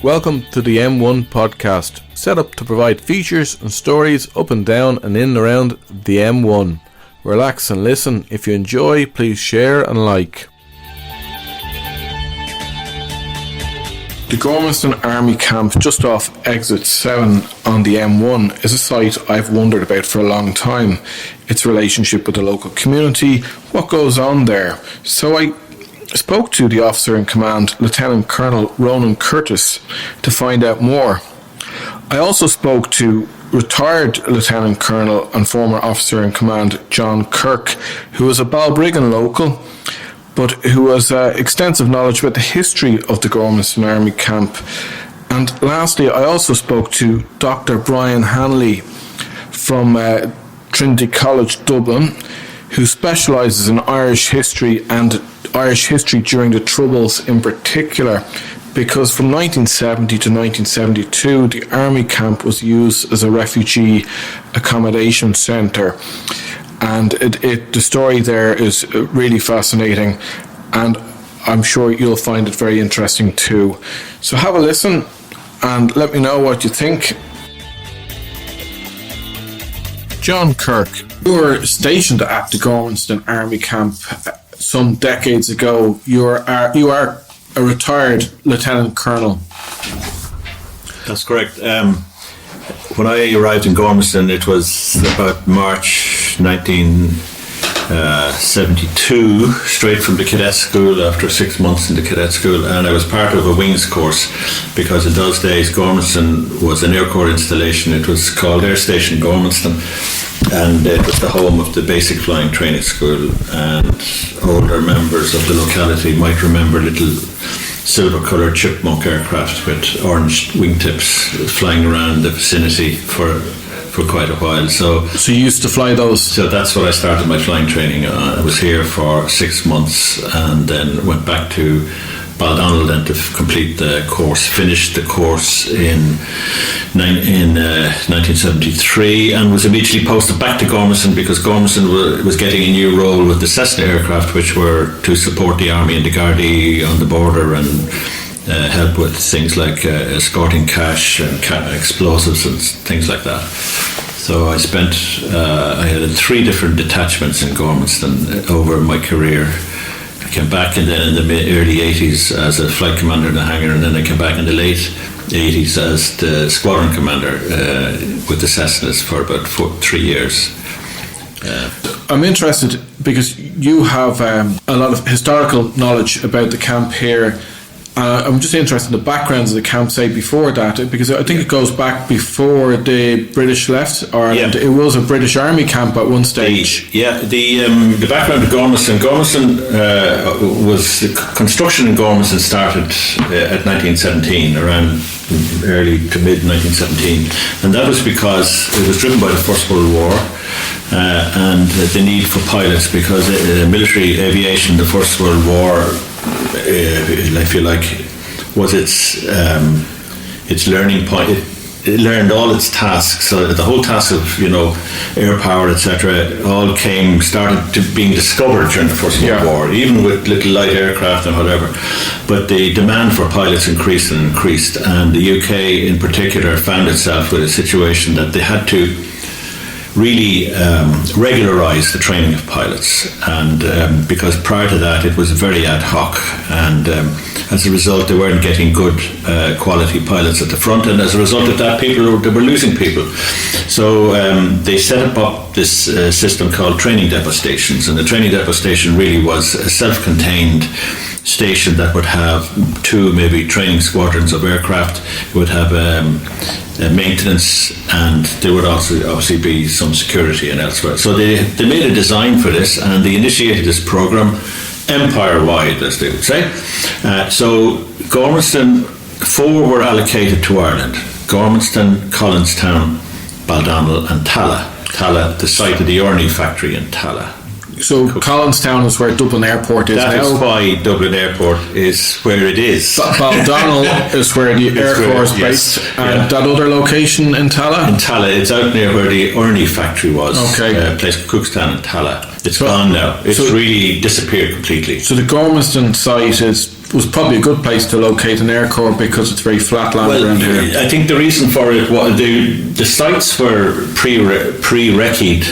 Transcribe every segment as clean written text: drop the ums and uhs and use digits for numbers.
Welcome to the M1 podcast, set up to provide features and stories up and down and in and around the M1. Relax and listen. If you enjoy, please share and like. The Gormanston Army Camp, just off exit 7 on the M1, is a site I've wondered about for a long time. Its relationship with the local community, what goes on there. So I spoke to the officer in command, Lt Col Ronan Curtis, to find out more. I also spoke to retired Lieutenant Colonel and former officer in command, John Kirke, who was a Balbriggan local, but who has extensive knowledge about the history of the Gormanston Army Camp. And lastly, I also spoke to Dr. Brian Hanley from Trinity College Dublin, who specialises in Irish history and Irish history during the Troubles in particular, because from 1970 to 1972 the Army Camp was used as a refugee accommodation centre, and the story there is really fascinating, and I'm sure you'll find it very interesting too. So have a listen and let me know what you think. John Kirke, you were stationed at the Gormanston Army Camp some decades ago. You are a retired Lieutenant Colonel. That's correct. When I arrived in Gormanston, it was about March 1972, straight from the cadet school after 6 months in the cadet school, and I was part of a wings course, because in those days Gormanston was an Air Corp installation. It was called Air Station Gormanston, and it was the home of the basic flying training school, and older members of the locality might remember little silver coloured chipmunk aircraft with orange wingtips flying around the vicinity for quite a while. So you used to fly those? So that's what I started my flying training. I was here for 6 months and then went back to Baldonnel then to complete the course, finished the course in 1973, and was immediately posted back to Gormanston, because Gormanston was getting a new role with the Cessna aircraft, which were to support the Army and the Gardaí on the border and help with things like escorting cash and explosives and things like that. So I I had 3 different detachments in Gormanston over my career. I came back in the early 80s as a flight commander in the hangar, and then I came back in the late 80s as the squadron commander with the Cessnas for about 3 years. I'm interested because you have a lot of historical knowledge about the camp here. I'm just interested in the backgrounds of the camp, say, before that, because I think it goes back before the British left Ireland. Yeah. It was a British Army camp at one stage. The background of Gormanston was the construction in Gormanston started at 1917, around early to mid 1917, and that was because it was driven by the First World War. And the need for pilots, because military aviation, the First World War, if you like, was its learning point. It learned all its tasks. So the whole task of air power, etc., all started to being discovered during the First World War, even with little light aircraft and whatever. But the demand for pilots increased, and the UK in particular found itself with a situation that they had to really regularise the training of pilots, and because prior to that it was very ad hoc, and as a result they weren't getting good quality pilots at the front, and as a result of that they were losing people. So they set up this system called training depot stations, and the training depot station really was a self-contained station that would have 2 maybe training squadrons of aircraft. It would have maintenance, and there would also obviously be some security and elsewhere. So they made a design for this, and they initiated this program empire-wide, as they would say. So Gormanston, 4 were allocated to Ireland: Gormanston, Collinstown, Baldonnel and Tallaght. Tallaght, the site of the Orny factory in Tallaght. So Collinstown is where Dublin Airport is now. That is why Dublin Airport is where it is. Baldonnel is where the Air Corps is based. And that other location in Tallaght? In Tallaght, it's out near where the Orny factory was. Okay. A place called Cookstown in Tallaght. It's gone now. It's really disappeared completely. So the Gormanston site is was probably a good place to locate an Air Corps because it's very flat land around here. I think the reason for it was the sites were pre-recce'd,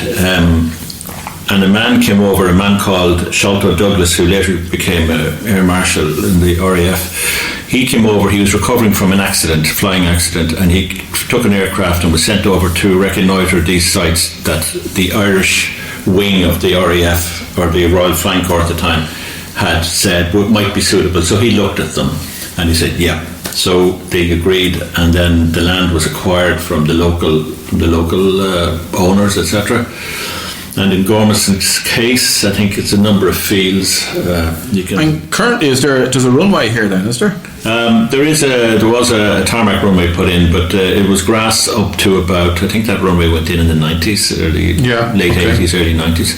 and a man came over, a man called Sholto Douglas, who later became Air Marshal in the RAF. He came over, he was recovering from an accident, flying accident, and he took an aircraft and was sent over to reconnoitre these sites that the Irish wing of the RAF, or the Royal Flying Corps at the time, had said might be suitable. So he looked at them and he said, yeah. So they agreed, and then the land was acquired from the local owners, etc. And in Gormanston's case, I think it's a number of fields. And currently, there's a runway here then, is there? There was a tarmac runway put in, but it was grass up to about, I think that runway went in the 90s, late 80s, early 90s.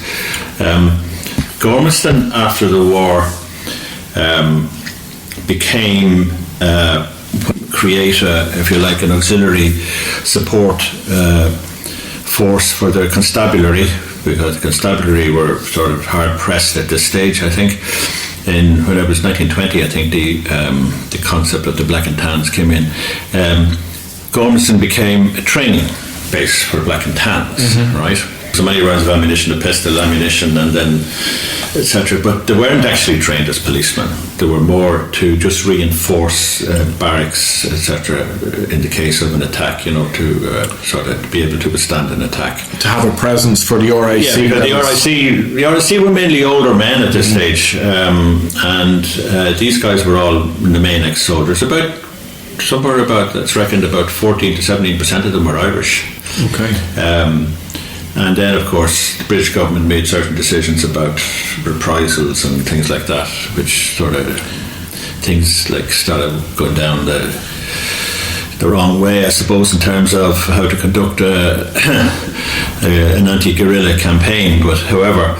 Gormanston, after the war, create if you like, an auxiliary support force for the constabulary, because the constabulary were sort of hard pressed at this stage. I think when it was 1920, I think the concept of the black and tans came in. Gormanston became a training base for black and tans, right? So many rounds of ammunition, a pistol ammunition, and then etc. But they weren't actually trained as policemen. They were more to just reinforce barracks, etc. in the case of an attack, to sort of be able to withstand an attack. To have a presence for the RAC. Yeah, because the RAC were mainly older men at this stage, and these guys were all in the main ex-soldiers. It's reckoned about 14 to 17% of them were Irish. Okay. And then, of course, the British government made certain decisions about reprisals and things like that, which sort of things like started going down the wrong way, I suppose, in terms of how to conduct an anti-guerrilla campaign. But however,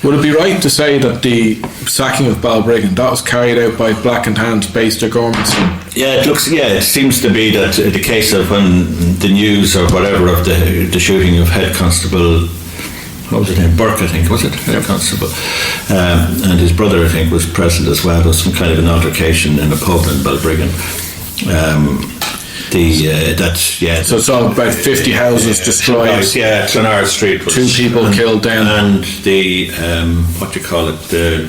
would it be right to say that the sacking of Balbriggan, that was carried out by black and tans based at Gormanston? It seems to be that the case of when the news or whatever of the shooting of Head Constable, what was his name, Burke, I think, was it? Head Constable, and his brother, I think, was present as well. There was some kind of an altercation in a pub in Balbriggan. So it's all about 50 houses destroyed. Clonard Street was 2 people killed down, and the the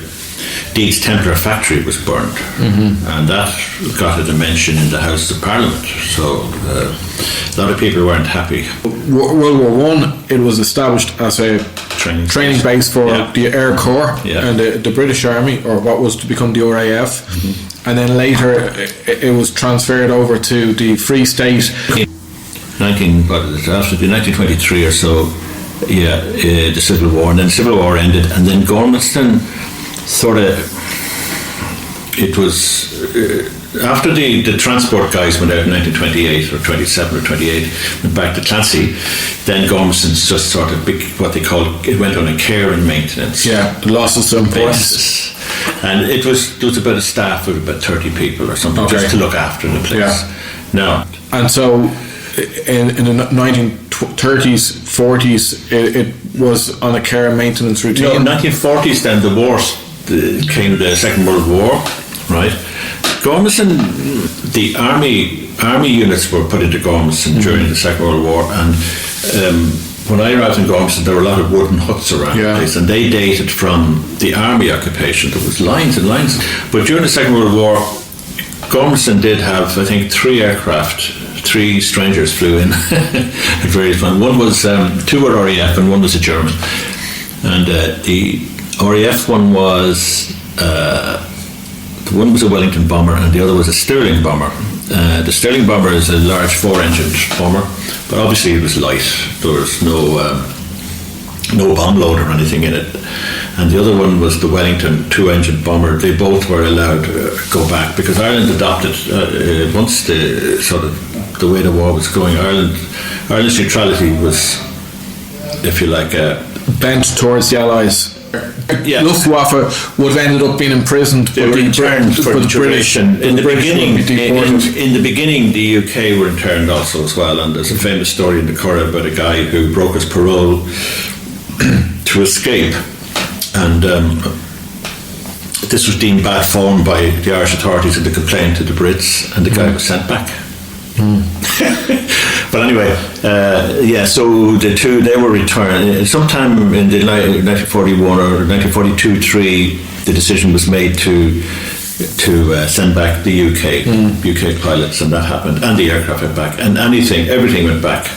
Deeds Templar factory was burned, and that got a dimension in the House of Parliament. So a lot of people weren't happy. World War One, it was established as a training base for the Air Corps and the British Army, or what was to become the RAF. And then later it was transferred over to the Free State. After the 1923 or so, the Civil War, and then the Civil War ended, and then Gormanston sort of, it was after the transport guys went out in 1928 or 27 or 28, went back to Clancy, then Gormanston's just sort of what they call, it went on a care and maintenance. The losses to importance. And there was about a staff of about 30 people or something, just to look after the place. And so in the 1930s, 40s, it was on a care and maintenance routine. In the 1940s, then came the Second World War, right? Gormanston, the army units were put into Gormanston during the Second World War, and when I arrived in Gormanston, there were a lot of wooden huts around the place, and they dated from the army occupation. There was lines and lines. But during the Second World War, Gormanston did have, I think, 3 aircraft. 3 strangers flew in at various times. One was 2 were RAF and 1 was a German. And the RAF one was one was a Wellington bomber and the other was a Stirling bomber. The Stirling bomber is a large 4-engined bomber, but obviously it was light. There was no bomb load or anything in it. And the other one was the Wellington 2-engine bomber. They both were allowed to go back because Ireland adopted once the way the war was going. Ireland's neutrality was, if you like, bent towards the Allies. Yeah. Luftwaffe would have ended up being imprisoned. They were interned for the duration. In the beginning, the UK were interned also as well. And there's a famous story in the Curragh about a guy who broke his parole to escape. And this was deemed bad form by the Irish authorities, and they complained to the Brits, and the guy was sent back. But anyway, so the two, they were returned sometime in the 1941 or 1942-3. The decision was made to send back the UK pilots, and that happened, and the aircraft went back, and everything went back,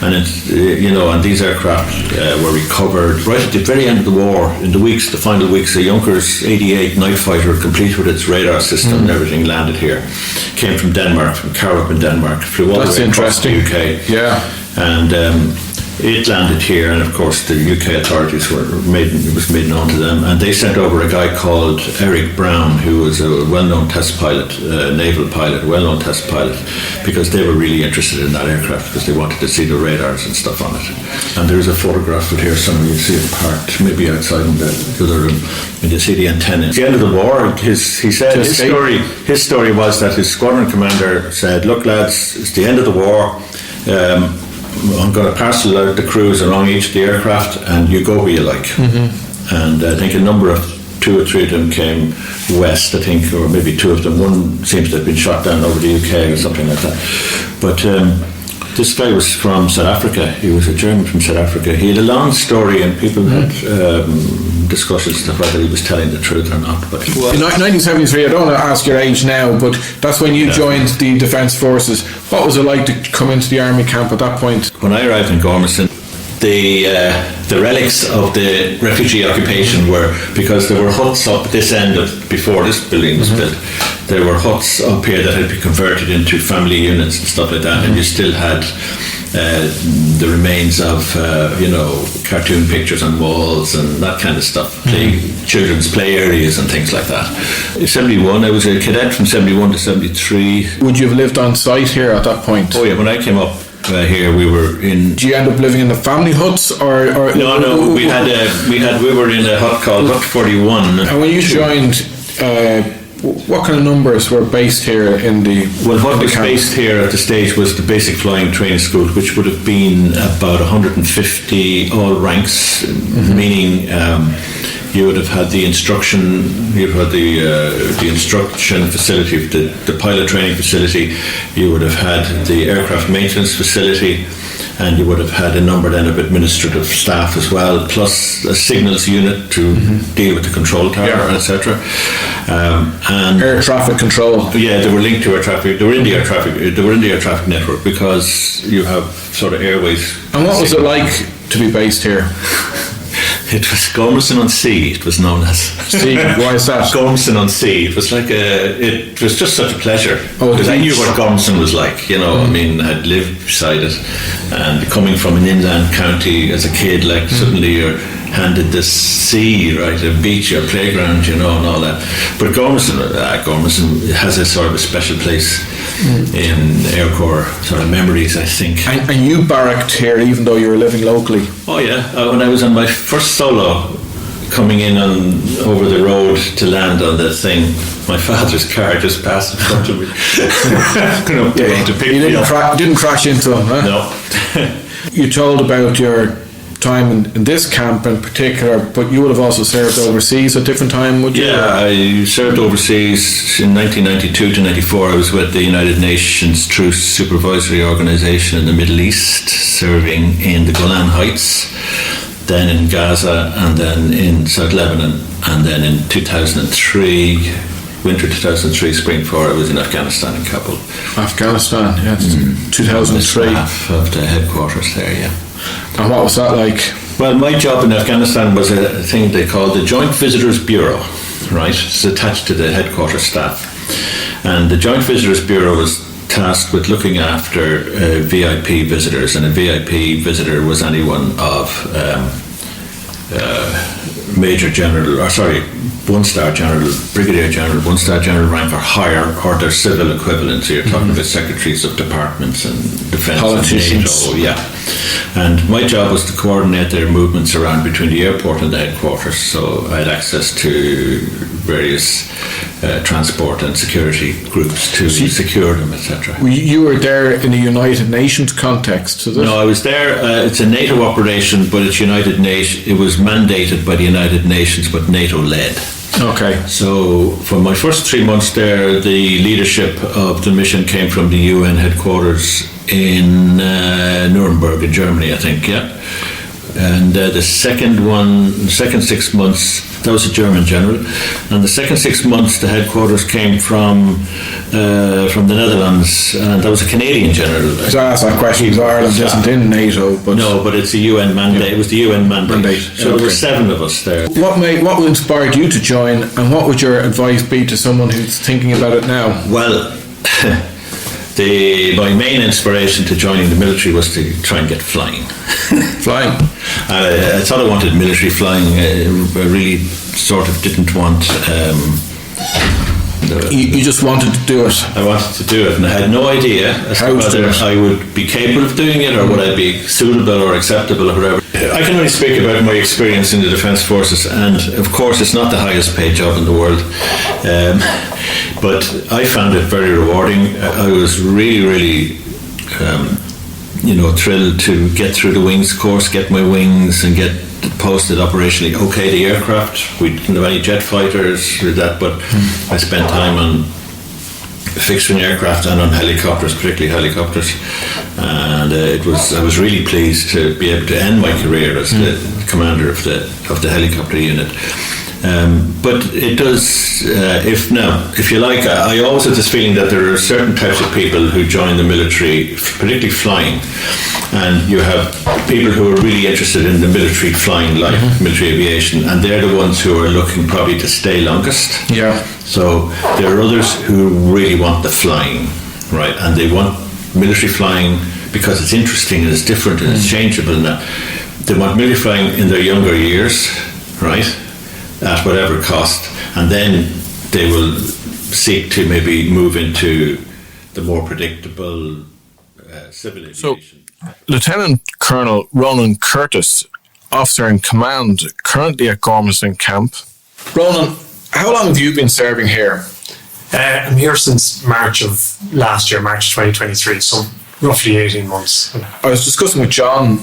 and and these aircraft were recovered right at the very end of the war. In the final weeks, the Junkers 88 night fighter, complete with its radar system and everything, landed here. Came from Denmark, from Karup in Denmark, flew all the way across the UK. Yeah, and it landed here, and of course the UK authorities it was made known to them, and they sent over a guy called Eric Brown, who was a well-known test pilot, naval pilot, well-known test pilot, because they were really interested in that aircraft, because they wanted to see the radars and stuff on it. And there's a photograph of it here somewhere. You see it parked maybe outside in the other room, and you see the antenna. At the end of the war, his story was that his squadron commander said, "Look, lads, it's the end of the war. I'm going to parcel out the crews along each of the aircraft, and you go where you like." And I think two or three of them came west, I think, or maybe two of them. One seems to have been shot down over the UK or something like that. But this guy was from South Africa. He was a German from South Africa. He had a long story, and people had discussions about whether he was telling the truth or not. But in 1973, I don't want to ask your age now, but that's when you joined the Defence Forces. What was it like to come into the army camp at that point? When I arrived in Gormanston, the relics of the refugee occupation were, because there were huts up this end before this building was built, there were huts up here that had been converted into family units and stuff like that, and you still had the remains of cartoon pictures on walls and that kind of stuff, children's play areas and things like that. 71, I was a cadet from 71 to 73. Would you have lived on site here at that point? Oh yeah, when I came up here, we were in. Did you end up living in the family huts, or No, we were in a hut called Hut 41. And when you joined, what kind of numbers were based here in the? Well, what was based here at the stage was the basic flying training school, which would have been about 150 all ranks, meaning. You would have had the instruction. You'd had the instruction facility, the pilot training facility. You would have had the aircraft maintenance facility, and you would have had a number then of administrative staff as well, plus a signals unit to deal with the control tower, etc. And air traffic control. Yeah, they were linked to air traffic. They were in the air traffic. They were in the air traffic network, because you have sort of airways. And what was it like to be based here? It was Gormanston on Sea, it was known as. Sea, why is that? Gormanston on Sea. It was like it was just such a pleasure. Because I knew what Gormanston was like, I mean, I'd lived beside it. And coming from an inland county as a kid, like suddenly you're handed this sea, right, a beach, a playground, and all that. But Gormanston has a sort of a special place in Air Corps sort of memories, I think. And you barracked here even though you were living locally? Oh yeah, when I was on my first solo, coming in over the road to land on the thing, my father's car just passed in front of me. You didn't crash into him, huh? No. You told about your time in this camp in particular, but you would have also served overseas at different time, would you? Yeah, I served overseas in 1992 to 94. I was with the United Nations Truce Supervisory Organisation in the Middle East, serving in the Golan Heights, then in Gaza, and then in South Lebanon, and then in 2003, winter 2003, spring 4, I was in Afghanistan in Kabul. Afghanistan, yes. 2003. Half of the headquarters there, yeah. And what was that like? Well, my job in Afghanistan was a thing they called the Joint Visitors Bureau, right? It's attached to the headquarters staff. And the Joint Visitors Bureau was tasked with looking after VIP visitors, and a VIP visitor was anyone of Major General, one-star general, brigadier general, one-star general rank or higher, or their civil equivalent. So you're talking about secretaries of departments and defence, politicians. and NATO, yeah. And my job was to coordinate their movements around between the airport and the headquarters. So I had access to various transport and security groups to secure them, etc. You were there in a United Nations context, is it? No, I was there. It's a NATO operation, but it's United Nation. It was mandated by the United Nations, but NATO led. Okay. So for my first 3 months there, the leadership of the mission came from the UN headquarters in Nuremberg in Germany, I think, yeah. And the second 6 months, that was a German general, and the second 6 months the headquarters came from the Netherlands, and that was a Canadian general. So I asked that question because Ireland isn't in NATO, but no, but it's a UN mandate. It was the UN mandate. So there were 7 of us there. What inspired you to join, and what would your advice be to someone who's thinking about it now? Well, my main inspiration to joining the military was to try and get flying. Flying? I thought I wanted military flying. I really sort of didn't want... You just wanted to do it? I wanted to do it, and I had no idea as to whether I would be capable of doing it or would I be suitable or acceptable or whatever. I can only speak about my experience in the Defence Forces, and of course it's not the highest paid job in the world, but I found it very rewarding. I was really thrilled to get through the wings course, get my wings and get posted operationally. Okay, the aircraft, we didn't have any jet fighters with that, but I spent time on fixed-wing aircraft and on helicopters, particularly helicopters, and I was really pleased to be able to end my career as the commander of the helicopter unit. But it does, if you like, I always have this feeling that there are certain types of people who join the military, particularly flying, and you have people who are really interested in the military flying life, military aviation, and they're the ones who are looking probably to stay longest. Yeah. So there are others who really want the flying, right, and they want military flying because it's interesting and it's different and it's changeable, and they want military flying in their younger years, right, at whatever cost, and then they will seek to maybe move into the more predictable civil aviation. So, Lieutenant Colonel Ronan Curtis, officer in command, currently at Gormanston Camp. Ronan, how long have you been serving here? I'm here since March of last year, March 2023, so roughly 18 months. I was discussing with John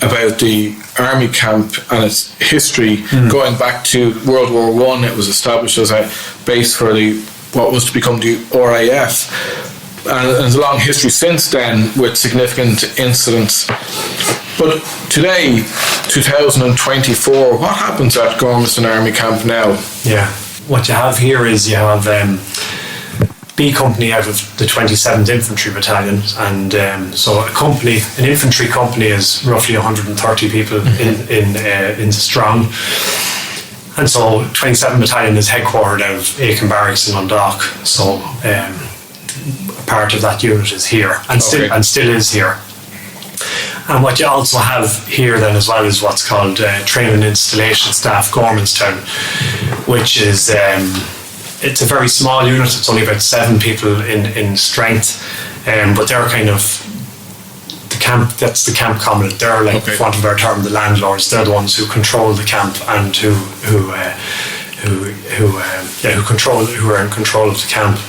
about the army camp and its history going back to World War I. It was established as a base for what was to become the RAF. And there's a long history since then with significant incidents. But today, 2024, what happens at Gormanston Army Camp now? Yeah, what you have here is you have B Company out of the 27th Infantry Battalion, and so an infantry company is roughly 130 people in strong, and so 27th Battalion is headquartered out of Aiken Barracks in Dundalk. So part of that unit is here, and still is here. And what you also have here then as well is what's called Training Installation Staff Gormanston, which is it's a very small unit. It's only about 7 people in strength, but they're kind of the camp. That's the camp commandant. They're like, for want of a better term, the landlords. They're the ones who control the camp and who are in control of the camp.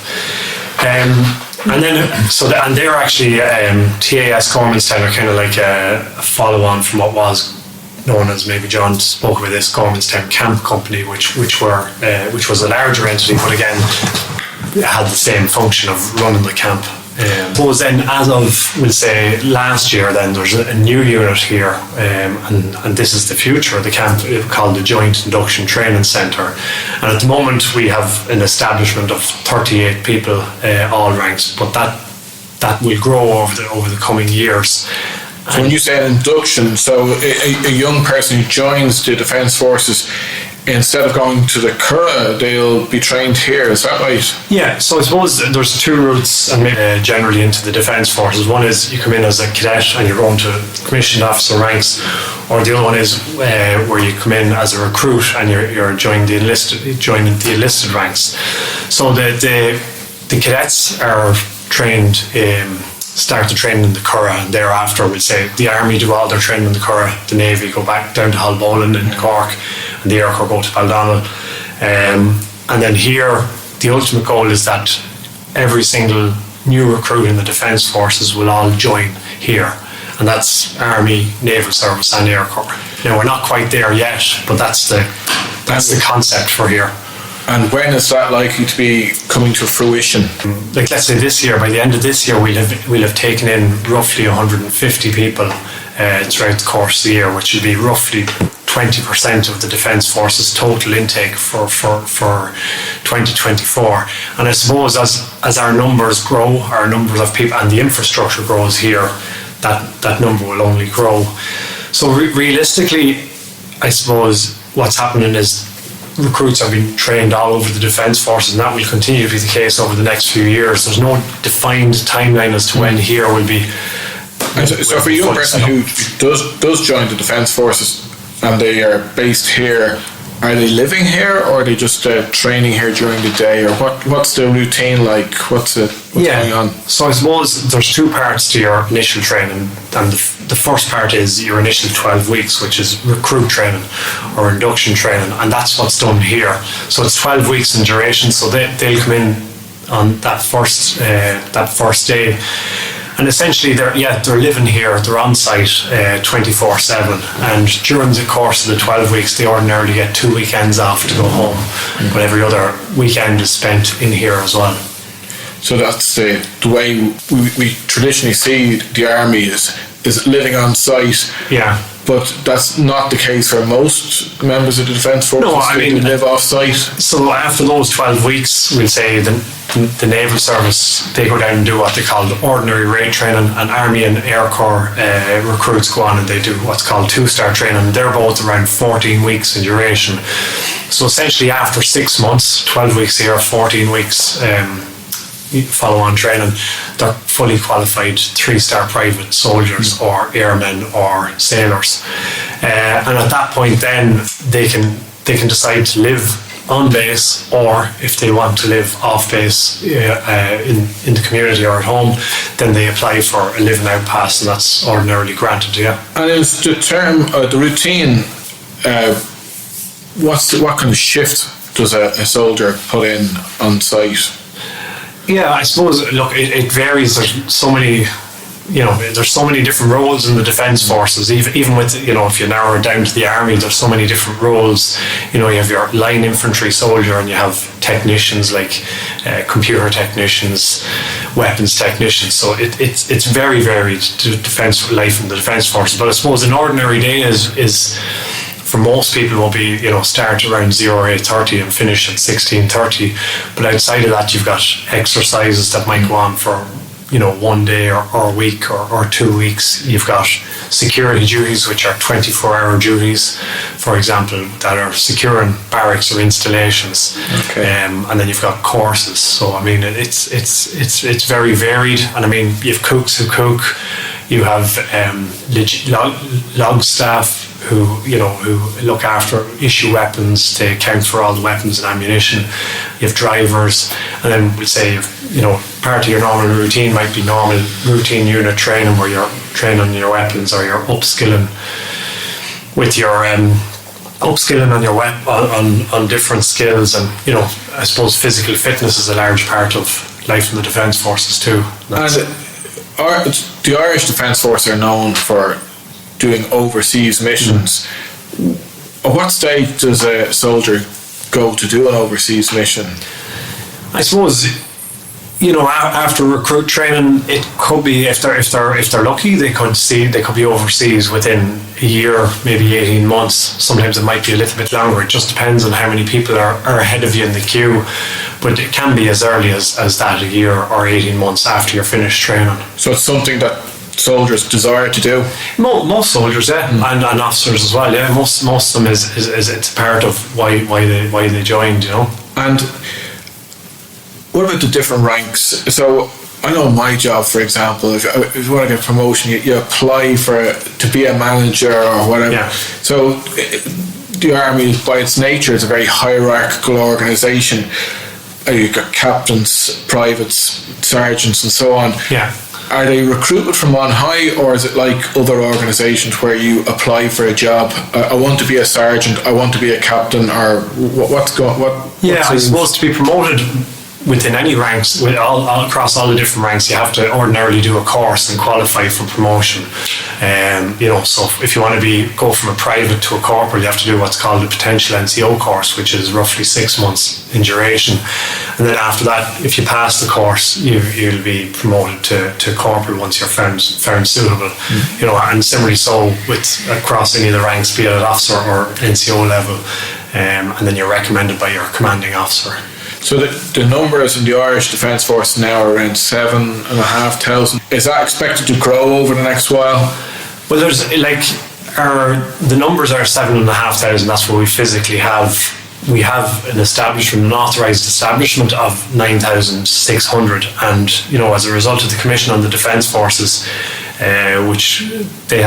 And they're actually TAS Gormanston are kind of like a follow-on from what was known as, maybe John spoke about this, Gormanston Camp Company, which was a larger entity, but again had the same function of running the camp. Suppose then, as of, we'll say, last year, then there's a new unit here, and this is the future of the camp, called the Joint Induction Training Centre. And at the moment we have an establishment of 38 people, all ranks, but that will grow over the coming years. So when you say an induction, so a young person who joins the Defence Forces, instead of going to the Curragh, they'll be trained here, is that right? Yeah, so I suppose there's 2 routes and generally into the Defence Forces. One is you come in as a cadet and you're going to commissioned officer ranks, or the other one is where you come in as a recruit and you're joining the enlisted ranks. So the cadets are trained start the training in the Curragh, and thereafter we'll say the Army do all their training in the Curragh, the Navy go back down to Hull-Boland in Cork, and the Air Corp go to Baldonnel. And then here the ultimate goal is that every single new recruit in the Defence Forces will all join here, and that's Army, Naval Service and Air Corp. Now we're not quite there yet, but that's the concept for here. And when is that likely to be coming to fruition? Like, let's say this year, by the end of this year, we'll have taken in roughly 150 people throughout the course of the year, which will be roughly 20% of the Defence Force's total intake for 2024. And I suppose as our numbers grow, our numbers of people and the infrastructure grows here, that number will only grow. So realistically, I suppose what's happening is recruits are being trained all over the Defence Forces, and that will continue to be the case over the next few years. There's no defined timeline as to when here will be. So for a young person who does join the Defence Forces and they are based here, are they living here, or are they just training here during the day, or what's the routine like? What's going on? So I suppose there's two parts to your initial training, and the first part is your initial 12 weeks, which is recruit training or induction training, and that's what's done here. So it's 12 weeks in duration, so they'll come in on that first day. And essentially, they're living here, they're on site 24/7. And during the course of the 12 weeks, they ordinarily get 2 weekends off to go home. But every other weekend is spent in here as well. So that's the way we traditionally see the army is living on site. Yeah. But that's not the case for most members of the Defence Forces. No, I mean, they live off site. So after those 12 weeks, we'll say the Naval Service, they go down and do what they call the ordinary rate training, and Army and Air Corp recruits go on and they do what's called 2-star training. They're both around 14 weeks in duration. So essentially after 6 months, 12 weeks here, 14 weeks follow-on training, they're fully qualified 3-star private soldiers or airmen or sailors. And at that point then they can decide to live on base, or if they want to live off base in the community or at home, then they apply for a living out pass, and that's ordinarily granted. And is the term, the routine, what kind of shift does a soldier put in on site? Yeah, I suppose, look, it varies. There's so many, there's so many different roles in the Defence Forces. Even with, if you narrow it down to the Army, there's so many different roles. You have your line infantry soldier, and you have technicians like computer technicians, weapons technicians. So it's very varied to defence life in the Defence Forces. But I suppose an ordinary day is for most people will be, start around 08:30 and finish at 16:30. But outside of that, you've got exercises that might go on for, 1 day or a week or 2 weeks. You've got security duties, which are 24-hour duties, for example, that are securing barracks or installations. Okay. And then you've got courses. So I mean, it's very varied. And I mean, you have cooks who cook. You have log staff who look after, issue weapons, they account for all the weapons and ammunition. You have drivers, and then we'll say part of your normal routine might be normal routine unit training, where you're training your weapons, or you're upskilling with your upskilling on your on different skills. And I suppose physical fitness is a large part of life in the Defence Forces too. And the Irish Defence Force are known for doing overseas missions. At what stage does a soldier go to do an overseas mission? I suppose after recruit training, it could be, if they're lucky, they could be overseas within a year, maybe 18 months. Sometimes it might be a little bit longer. It just depends on how many people are ahead of you in the queue. But it can be as early as that, a year or 18 months after you're finished training. So it's something that soldiers desire to do? Most soldiers, yeah, and officers as well, yeah. Most of them is it's part of why they joined, And what about the different ranks? So I know my job, for example, if you want to get promotion, you apply to be a manager or whatever. Yeah. So the Army, by its nature, is a very hierarchical organisation. You've got captains, privates, sergeants, and so on. Yeah. Are they recruited from on high, or is it like other organisations where you apply for a job? I want to be a sergeant, I want to be a captain, or what's going? I suppose to be promoted within any ranks, with all across all the different ranks, you have to ordinarily do a course and qualify for promotion. So if you want to go from a private to a corporal, you have to do what's called a potential NCO course, which is roughly 6 months in duration. And then after that, if you pass the course, you'll be promoted to corporal once you're found suitable. And similarly so with across any of the ranks, be it at officer or NCO level, and then you're recommended by your commanding officer. So the numbers in the Irish Defence Force now are around 7,500. Is that expected to grow over the next while? Well, there's the numbers are 7,500. That's what we physically have. We have an authorised establishment of 9,600, and as a result of the Commission on the Defence Forces, which they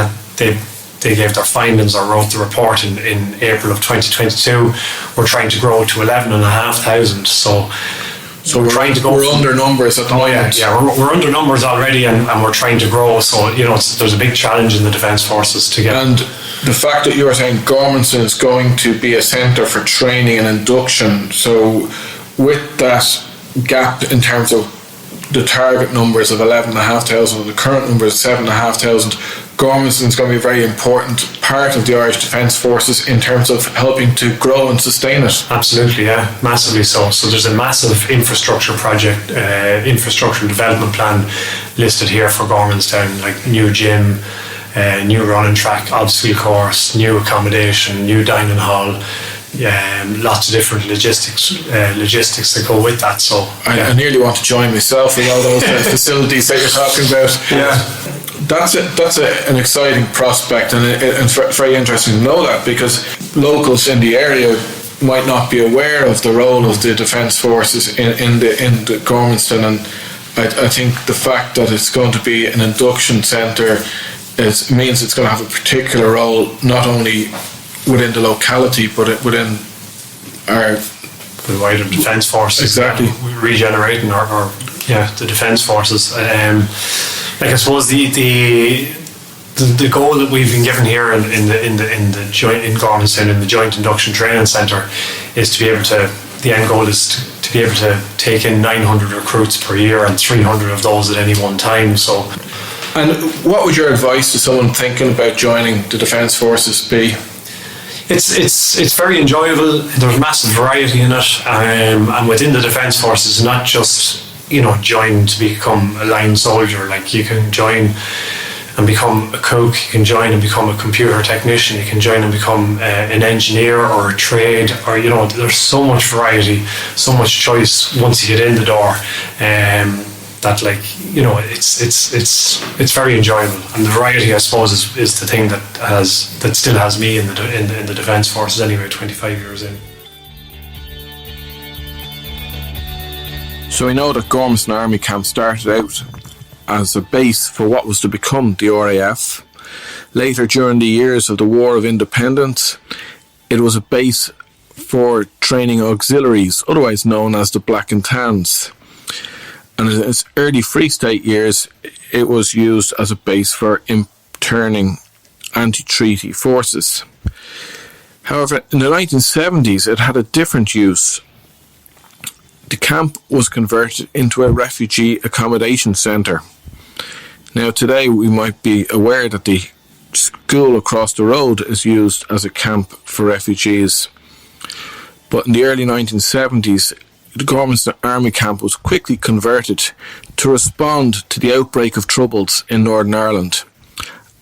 gave their findings or wrote the report in April of 2022. We're trying to grow to 11,500. So we're trying to go. We're under numbers at the moment. Yeah, we're under numbers already, and we're trying to grow. So there's a big challenge in the Defence Forces to get. And the fact that you were saying Gormanston is going to be a centre for training and induction. So with that gap in terms of the target numbers of 11,500 and the current numbers of 7,500, Gormanston is going to be a very important part of the Irish Defence Forces in terms of helping to grow and sustain it. Absolutely, yeah, massively so. So there's a massive infrastructure project, infrastructure development plan listed here for Gormanston, like new gym, new running track, obstacle course, new accommodation, new dining hall. Lots of different logistics that go with that. So I nearly want to join myself with all those facilities that you're talking about. Yeah. That's an exciting prospect, and it's very interesting to know that, because locals in the area might not be aware of the role of the Defence Forces in the Gormanston, and I think the fact that it's going to be an induction centre means it's going to have a particular role not only within the locality but within the wider Defence Forces. Exactly. Regenerating the Defence Forces. I suppose the goal that we've been given here in the joint in Gormanston, in the Joint Induction Training Centre, is to be able to. The end goal is to be able to take in 900 recruits per year, and 300 of those at any one time. So. And what would your advice to someone thinking about joining the Defence Forces be? It's very enjoyable. There's massive variety in it, and within the Defence Forces, not just join to become a line soldier. Like, you can join and become a cook, you can join and become a computer technician, you can join and become an engineer or a trade, or there's so much variety, so much choice once you get in the door. That it's very enjoyable, and the variety, I suppose, is the thing that still has me in the Defence Forces anyway, 25 years in. So we know that Gormanston Army Camp started out as a base for what was to become the RAF. Later, during the years of the War of Independence, it was a base for training auxiliaries, otherwise known as the Black and Tans. And in its early Free State years, it was used as a base for interning anti-treaty forces. However, in the 1970s, it had a different use. The camp was converted into a refugee accommodation centre. Now, today we might be aware that the school across the road is used as a camp for refugees. But in the early 1970s, the Gormanston Army Camp was quickly converted to respond to the outbreak of troubles in Northern Ireland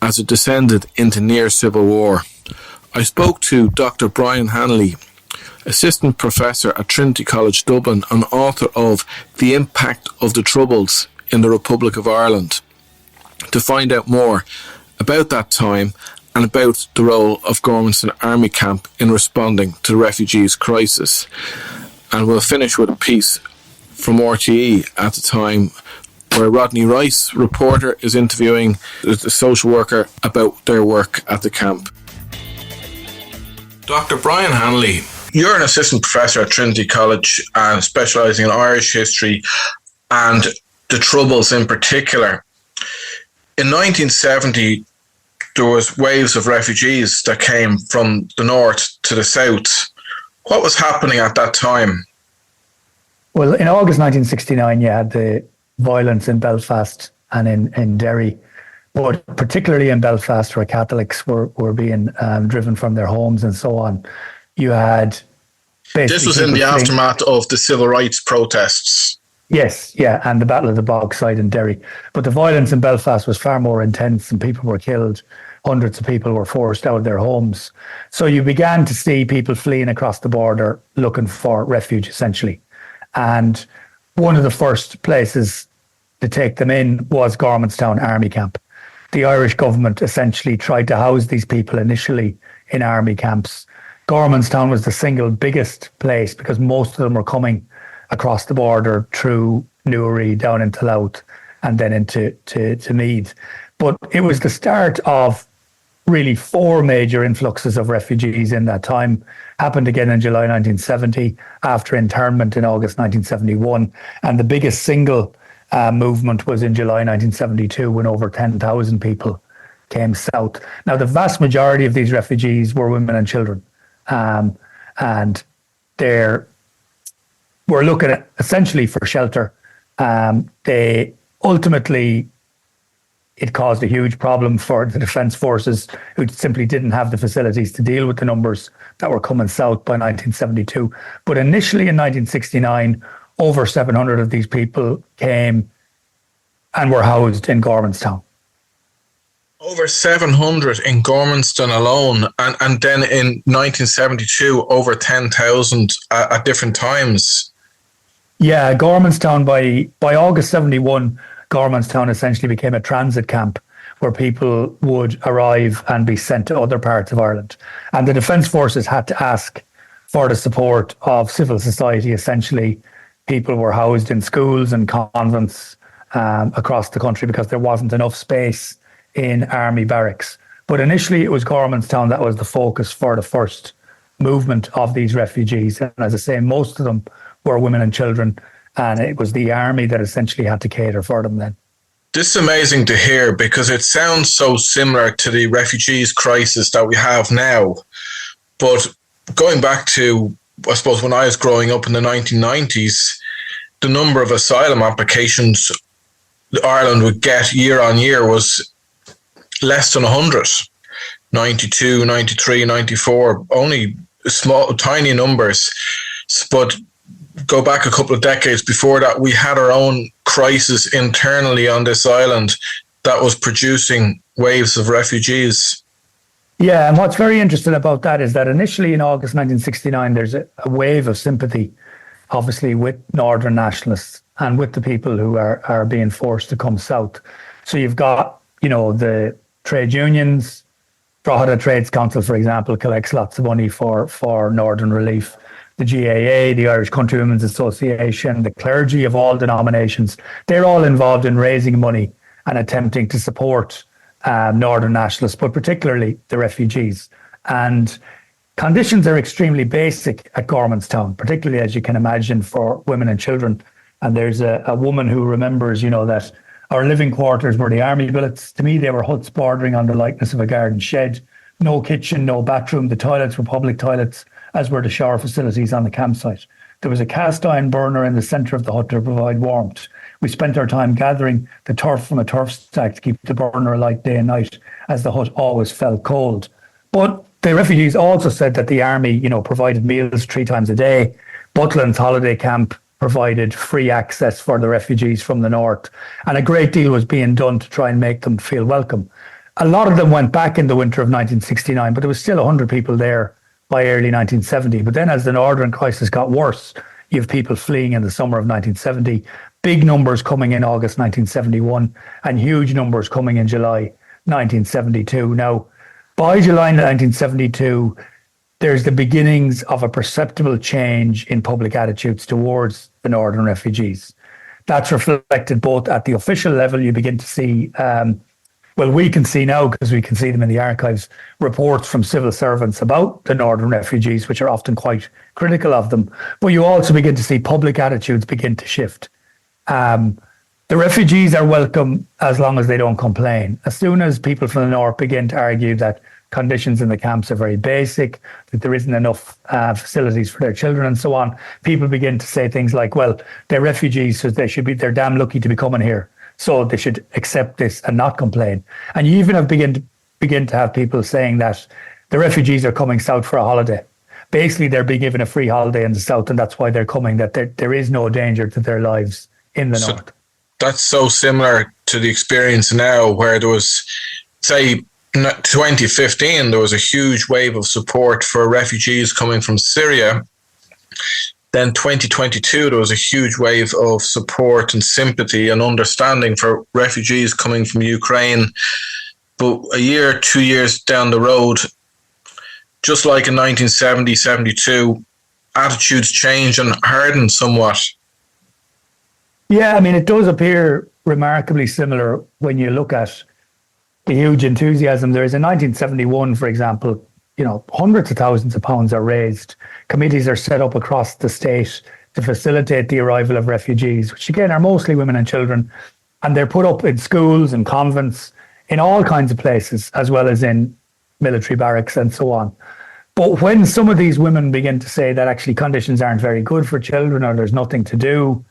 as it descended into near civil war. I spoke to Dr. Brian Hanley, Assistant Professor at Trinity College Dublin and author of The Impact of the Troubles in the Republic of Ireland, to find out more about that time and about the role of Gormanston Army Camp in responding to the refugees crisis. And we'll finish with a piece from RTE at the time where Rodney Rice, reporter, is interviewing the social worker about their work at the camp. Dr. Brian Hanley, you're an assistant professor at Trinity College and specialising in Irish history and the Troubles in particular. In 1970, there was waves of refugees that came from the north to the south. What was happening at that time? Well, in August 1969, you had the violence in Belfast and in Derry, but particularly in Belfast, where Catholics were being driven from their homes and so on. You had basically... This was in the aftermath of the civil rights protests. Yes, yeah, and the Battle of the Bogside in Derry. But the violence in Belfast was far more intense and people were killed. Hundreds of people were forced out of their homes. So you began to see people fleeing across the border looking for refuge, essentially. And one of the first places to take them in was Gormanston Army Camp. The Irish government essentially tried to house these people initially in army camps. Gormanston was the single biggest place because most of them were coming across the border through Newry down into Louth and then into Meath. But it was the start of really 4 major influxes of refugees in that time. Happened again in July 1970 after internment in August 1971. And the biggest single movement was in July 1972 when over 10,000 people came south. Now, the vast majority of these refugees were women and children. And we're looking at essentially for shelter. They ultimately, it caused a huge problem for the Defence Forces, who simply didn't have the facilities to deal with the numbers that were coming south by 1972. But initially in 1969, over 700 of these people came and were housed in Gormanston. Over 700 in Gormanston alone, and then in 1972, over 10,000 at different times. Yeah, Gormanston, by August 71, Gormanston essentially became a transit camp where people would arrive and be sent to other parts of Ireland. And the Defence Forces had to ask for the support of civil society. Essentially, people were housed in schools and convents across the country because there wasn't enough space in army barracks. But initially it was Gormanston that was the focus for the first movement of these refugees. And as I say, most of them were women and children, and it was the army that essentially had to cater for them then. This is amazing to hear because it sounds so similar to the refugees crisis that we have now. But going back to, I suppose, when I was growing up in the 1990s, the number of asylum applications Ireland would get year on year was less than 100. 92, 93, 94, only small, tiny numbers. But go back a couple of decades before that, we had our own crisis internally on this island that was producing waves of refugees. Yeah, and what's very interesting about that is that initially in August 1969, there's a wave of sympathy, obviously, with Northern nationalists and with the people who are being forced to come south. So you've got, the trade unions. Drogheda Trades Council, for example, collects lots of money for Northern relief. The GAA, the Irish Countrywomen's Association, the clergy of all denominations, they're all involved in raising money and attempting to support Northern nationalists, but particularly the refugees. And conditions are extremely basic at Gormanston, particularly, as you can imagine, for women and children. And there's a woman who remembers, that our living quarters were the army billets. To me, they were huts bordering on the likeness of a garden shed. No kitchen, no bathroom. The toilets were public toilets, as were the shower facilities on the campsite. There was a cast iron burner in the centre of the hut to provide warmth. We spent our time gathering the turf from a turf stack to keep the burner alight day and night, as the hut always felt cold. But the refugees also said that the army, provided meals 3 times a day. Butlin's holiday camp provided free access for the refugees from the north, and a great deal was being done to try and make them feel welcome. A lot of them went back in the winter of 1969, but there was still 100 people there by early 1970. But then as the northern crisis got worse, you have people fleeing in the summer of 1970, big numbers coming in August 1971, and huge numbers coming in July 1972. Now, by July 1972, there's the beginnings of a perceptible change in public attitudes towards the northern refugees. That's reflected both at the official level. You begin to see, we can see now, because we can see them in the archives, reports from civil servants about the northern refugees, which are often quite critical of them. But you also begin to see public attitudes begin to shift. The refugees are welcome as long as they don't complain. As soon as people from the north begin to argue that conditions in the camps are very basic, that there isn't enough facilities for their children and so on, people begin to say things like, well, they're refugees, so they're damn lucky to be coming here. So they should accept this and not complain. And you even begin to have people saying that the refugees are coming south for a holiday. Basically, they're being given a free holiday in the south, and that's why they're coming, that there is no danger to their lives in the north. That's so similar to the experience now, where there was, say, 2015, there was a huge wave of support for refugees coming from Syria. Then 2022, there was a huge wave of support and sympathy and understanding for refugees coming from Ukraine. But a year, 2 years down the road, just like in 1970, 72, attitudes changed and hardened somewhat. Yeah, I mean, it does appear remarkably similar when you look at the huge enthusiasm there is. In 1971, for example, hundreds of thousands of pounds are raised. Committees are set up across the state to facilitate the arrival of refugees, which again are mostly women and children. And they're put up in schools and convents, in all kinds of places, as well as in military barracks and so on. But when some of these women begin to say that actually conditions aren't very good for children or there's nothing to do,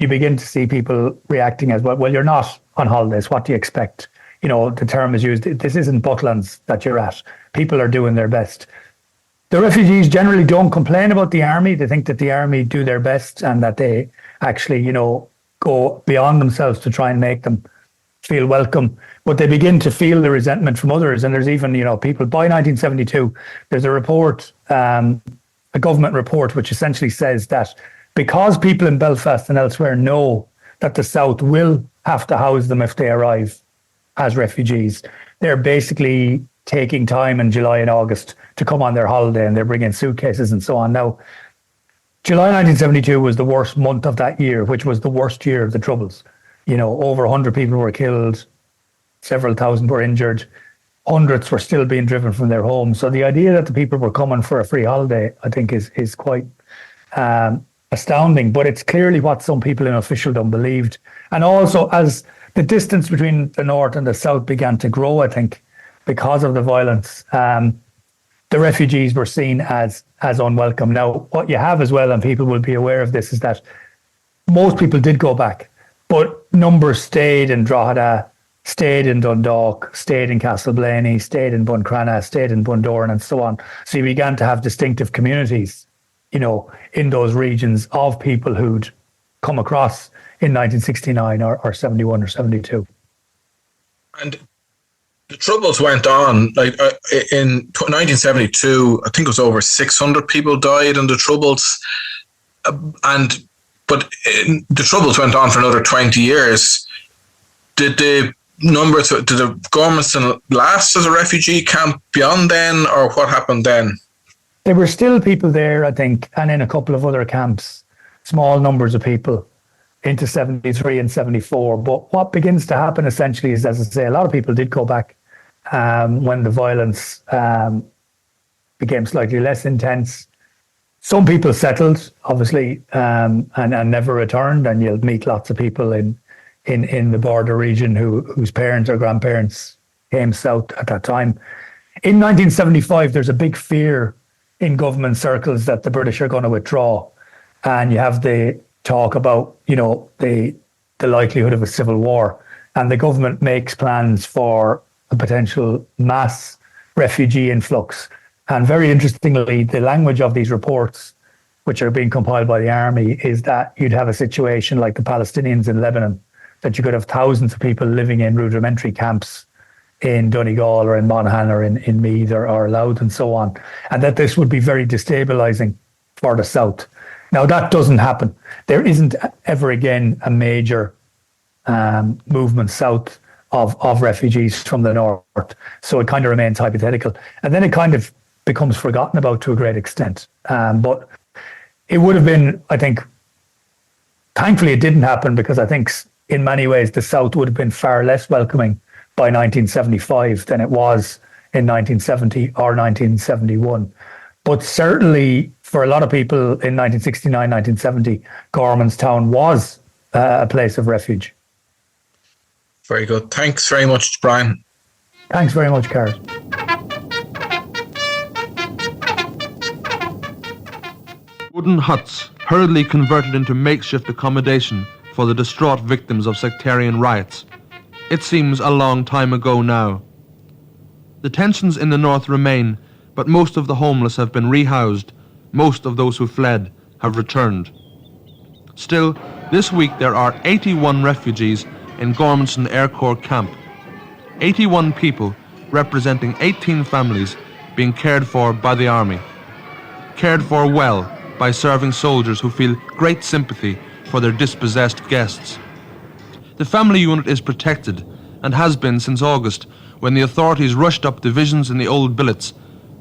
you begin to see people reacting as, well, you're not on holidays. What do you expect? The term is used, this isn't Butlins that you're at. People are doing their best. The refugees generally don't complain about the army. They think that the army do their best and that they actually, go beyond themselves to try and make them feel welcome. But they begin to feel the resentment from others. And there's even, people, by 1972, there's a report, a government report, which essentially says that because people in Belfast and elsewhere know that the South will have to house them if they arrive as refugees, they're basically taking time in July and August to come on their holiday, and they're bringing suitcases and so on. Now, July 1972 was the worst month of that year, which was the worst year of the Troubles. Over 100 people were killed, several thousand were injured, hundreds were still being driven from their homes. So the idea that the people were coming for a free holiday, I think, is quite astounding. But it's clearly what some people in officialdom believed. And also, as the distance between the north and the south began to grow, I think, because of the violence, the refugees were seen as unwelcome. Now, what you have as well, and people will be aware of this, is that most people did go back, but numbers stayed in Drogheda, stayed in Dundalk, stayed in Castleblaney, stayed in Buncrana, stayed in Bundoran, and so on. So you began to have distinctive communities, in those regions of people who'd come across in 1969 or 71 or 72. And the Troubles went on, in 1972, I think it was over 600 people died in the Troubles. But the Troubles went on for another 20 years. Did the Gormanston last as a refugee camp beyond then, or what happened then? There were still people there, I think, and in a couple of other camps, small numbers of people into 73 and 74. But what begins to happen essentially is, as I say, a lot of people did go back when the violence became slightly less intense. Some people settled, obviously, and never returned, and you'll meet lots of people in the border region whose parents or grandparents came south at that time. In 1975, there's a big fear in government circles that the British are going to withdraw, and you have the talk about, the likelihood of a civil war, and the government makes plans for a potential mass refugee influx. And very interestingly, the language of these reports, which are being compiled by the army, is that you'd have a situation like the Palestinians in Lebanon, that you could have thousands of people living in rudimentary camps in Donegal or in Monaghan or in Meath or Louth and so on, and that this would be very destabilising for the South. Now, that doesn't happen. There isn't ever again a major movement south of refugees from the north. So it kind of remains hypothetical. And then it kind of becomes forgotten about to a great extent. But it would have been, I think, thankfully it didn't happen, because I think in many ways the South would have been far less welcoming by 1975 than it was in 1970 or 1971. But certainly for a lot of people in 1969, 1970, Gormanstown was a place of refuge. Very good. Thanks very much, Brian. Thanks very much, Carl. Wooden huts hurriedly converted into makeshift accommodation for the distraught victims of sectarian riots. It seems a long time ago now. The tensions in the north remain, but most of the homeless have been rehoused. Most of those who fled have returned. Still, this week there are 81 refugees in Gormanston Air Corp camp. 81 people representing 18 families being cared for by the army. Cared for well by serving soldiers who feel great sympathy for their dispossessed guests. The family unit is protected and has been since August, when the authorities rushed up divisions in the old billets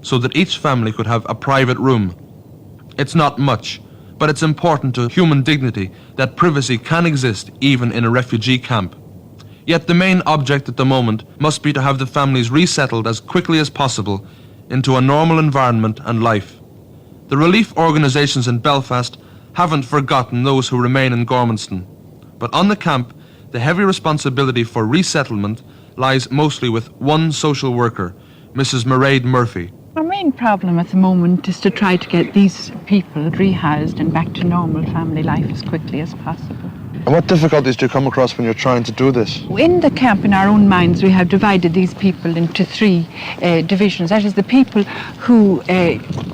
so that each family could have a private room. It's not much, but it's important to human dignity that privacy can exist even in a refugee camp. Yet the main object at the moment must be to have the families resettled as quickly as possible into a normal environment and life. The relief organisations in Belfast haven't forgotten those who remain in Gormanston, but on the camp, the heavy responsibility for resettlement lies mostly with one social worker, Mrs. Mairead Murphy. Our main problem at the moment is to try to get these people rehoused and back to normal family life as quickly as possible. And what difficulties do you come across when you're trying to do this? In the camp, in our own minds, we have divided these people into three divisions. That is, the people who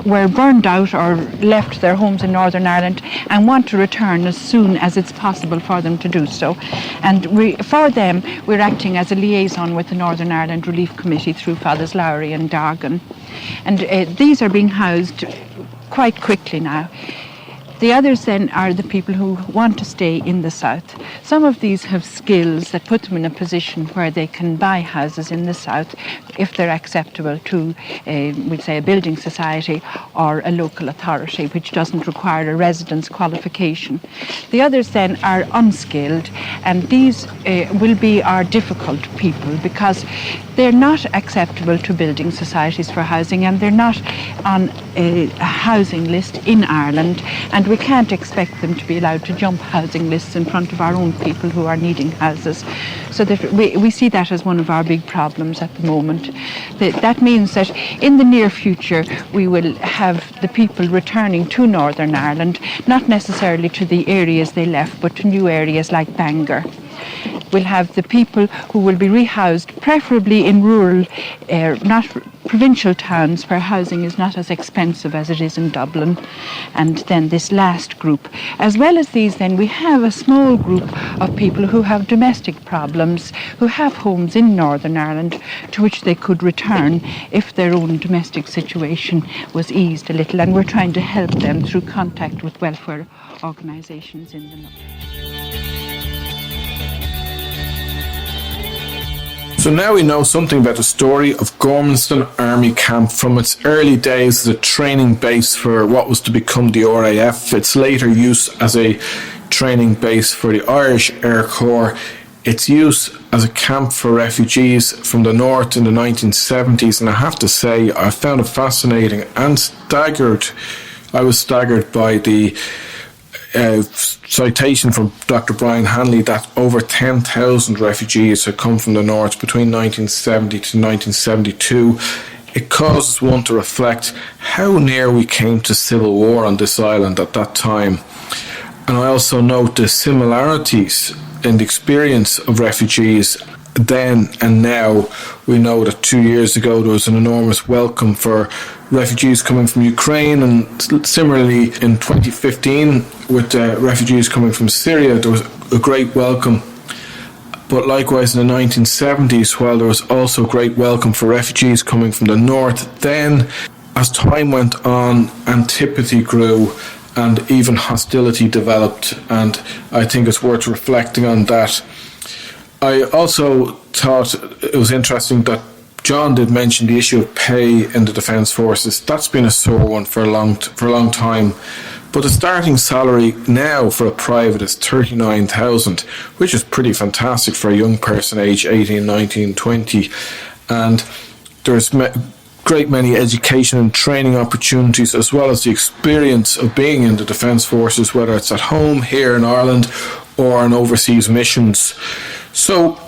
were burned out or left their homes in Northern Ireland and want to return as soon as it's possible for them to do so. And for them, we're acting as a liaison with the Northern Ireland Relief Committee through Fathers Lowry and Dargan. And these are being housed quite quickly now. The others then are the people who want to stay in the south. Some of these have skills that put them in a position where they can buy houses in the south if they're acceptable to, we'd say, a building society or a local authority, which doesn't require a residence qualification. The others then are unskilled, and these will be our difficult people because they're not acceptable to building societies for housing, and they're not on a housing list in Ireland, and we can't expect them to be allowed to jump housing lists in front of our own people who are needing houses. So that we see that as one of our big problems at the moment. That means that in the near future we will have the people returning to Northern Ireland, not necessarily to the areas they left, but to new areas like Bangor. We'll have the people who will be rehoused, preferably in rural, not provincial towns where housing is not as expensive as it is in Dublin. And then this last group. As well as these, then, we have a small group of people who have domestic problems, who have homes in Northern Ireland to which they could return if their own domestic situation was eased a little. And we're trying to help them through contact with welfare organisations in the north. So now we know something about the story of Gormanston Army Camp from its early days as a training base for what was to become the RAF, its later use as a training base for the Irish Air Corp, its use as a camp for refugees from the north in the 1970s, and I have to say I found it fascinating and staggered. I was staggered by the citation from Dr. Brian Hanley that over 10,000 refugees had come from the north between 1970 to 1972. It causes one to reflect how near we came to civil war on this island at that time. And I also note the similarities in the experience of refugees then and now. We know that 2 years ago there was an enormous welcome for refugees coming from Ukraine, and similarly in 2015 with refugees coming from Syria there was a great welcome. But likewise in the 1970s, while there was also great welcome for refugees coming from the north, then as time went on, antipathy grew and even hostility developed, and I think it's worth reflecting on that. I also thought it was interesting that John did mention the issue of pay in the Defence Forces. That's been a sore one for a long time. But the starting salary now for a private is 39,000, which is pretty fantastic for a young person aged 18, 19, 20. And there's great many education and training opportunities, as well as the experience of being in the Defence Forces, whether it's at home here in Ireland or on overseas missions. So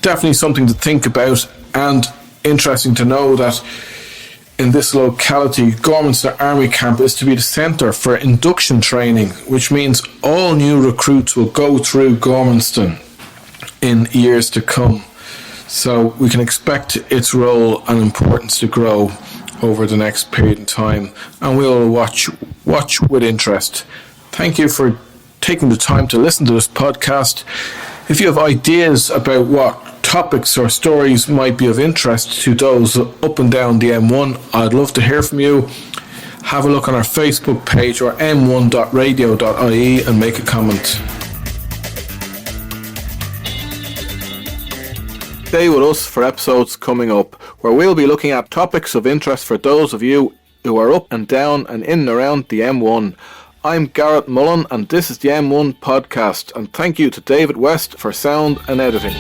definitely something to think about, and interesting to know that in this locality, Gormanston Army Camp, is to be the centre for induction training, which means all new recruits will go through Gormanston in years to come. So we can expect its role and importance to grow over the next period of time, and we'll watch with interest. Thank you for taking the time to listen to this podcast. If you have ideas about what topics or stories might be of interest to those up and down the M1, I'd love to hear from you. Have a look on our Facebook page or m1.radio.ie and make a comment. Stay with us for episodes coming up, where we'll be looking at topics of interest for those of you who are up and down and in and around the M1. I'm Garrett Mullen, and this is the M1 podcast, and thank you to David West for sound and editing.